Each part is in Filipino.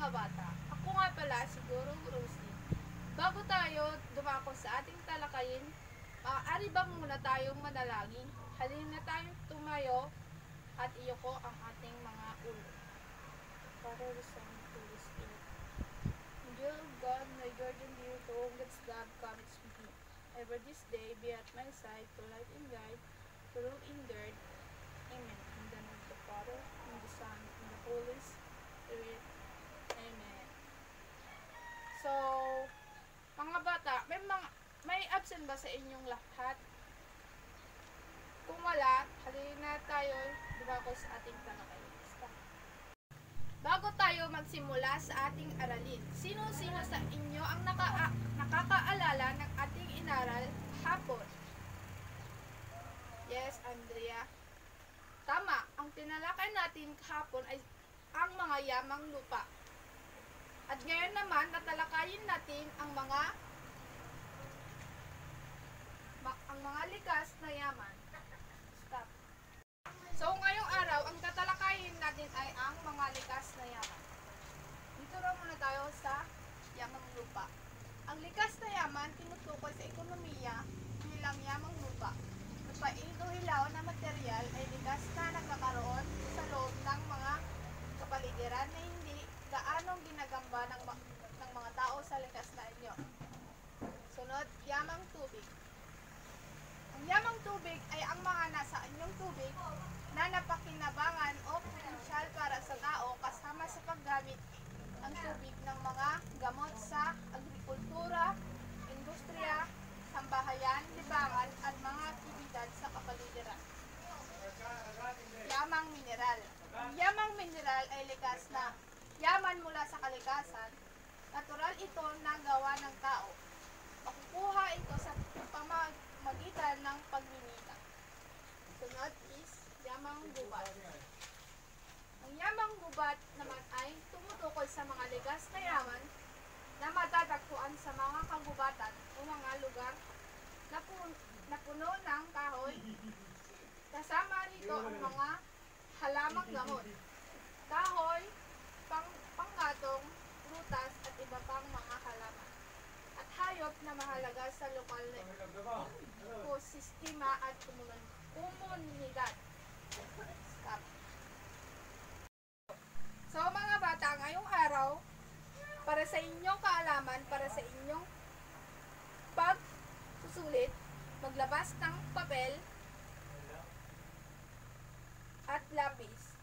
mga bata, ako nga pala si Guro Rosie. Bago tayo dumako sa ating talakayin, maaari ba muna tayong manalangin? Halina tayong tumayo at iyuko ang ating mga ulo. Father, the Son, and the Holy Spirit. Angel of God, my guardian dear, to whom God's love comes with me. Ever this day be at my side, to light and guide, to rule and guard. Amen. In the name of the Father, and the Son, and the Holy Spirit. Amen. So, mga bata, may absent ba sa inyong lahat? Kung wala, halina tayo dumako sa ating talakayin. Bago tayo magsimula sa ating aralin, sino-sino sa inyo ang nakakaalala ng ating inaral hapon? Yes, Andrea. Tama, ang tinalakay natin kahapon ay ang mga yamang lupa. At ngayon naman, tatalakayin natin ang mga likas na yaman. Stop. So, ngayong araw, ang tatalakayin natin ay ang mga likas na yaman. Dito na muna tayo sa yamang lupa. Ang likas na yaman, tinutukoy sa ekonomiya bilang yamang lupa. Lupain o hilaw na material ay likas na nagkakaroon sa loob ng mga kapaligiran na hindi gaanong ginagamba ng mga tao sa likas na inyo. Sunod, yamang tubig. Ang yamang tubig ay ang mga nasa inyong tubig na napakinabangan o potensyal para sa tao kasama sa paggamit ng tubig ng mga gamot sa agrikultura, industriya, sambahayan, libangan at mga aktibidad sa kapaligiran. Yamang mineral. Ang yamang mineral ay likas na yaman mula sa kalikasan. Natural ito na gawa ng tao. Makukuha ito sa pamamagitan ng pagmimina. Sunod is yamang gubat. Ang yamang gubat naman ay tumutukoy sa mga likas na yaman na matatagpuan sa mga kagubatan o mga lugar na puno ng kahoy. Kasama rito ang mga halamang gamot, kahoy, panggatong, prutas at iba pang mga halaman. At hayop na mahalaga sa lokal na ekosistema at komunidad. Stop. So mga bata, ngayong araw, para sa inyong kaalaman, para sa inyong pagsusulit, maglabas ng papel at lapis.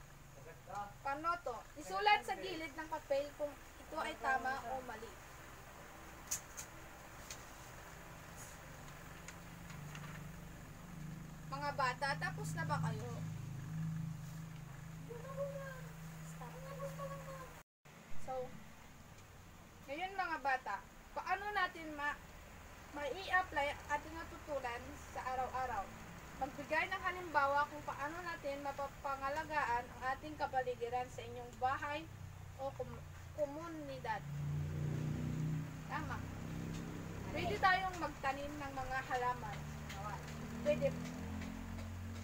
Panoto, isulat sa gilid ng papel kung ito ay tama o mali. Mga bata, tapos na ba kayo? So, ngayon mga bata, paano natin mai-apply ang ating natutunan sa araw-araw? Magbigay ng halimbawa kung paano natin mapapangalagaan ang ating kapaligiran sa inyong bahay o komunidad. Tama. Pwede tayong magtanim ng mga halaman.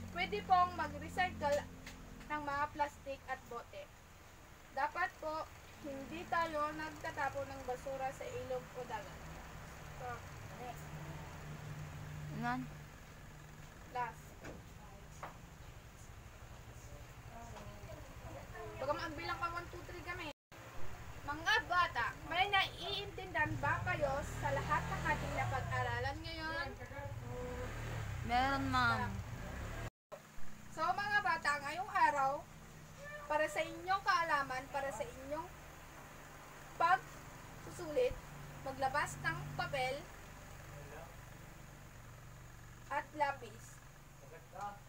Pwede pong mag-recycle ng mga plastic at bote. Dapat po, hindi tayo nagtatapon ng basura sa ilog o dagat. So, next. Last. Baka magbilang ka 1, 2, 3 kami. Mga bata, may naiintindihan ba kayo sa lahat ng ating napag-aralan ngayon? Meron, ma'am. So mga bata, ngayong araw, para sa inyong kaalaman, para sa inyong pagsusulit, maglabas ng papel at lapis.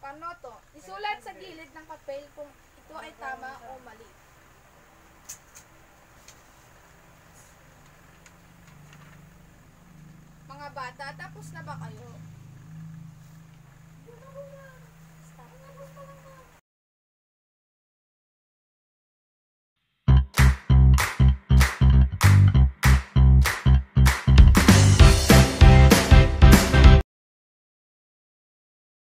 Panoto, isulat sa gilid ng papel kung ito ay tama o mali. Mga bata, tapos na ba kayo?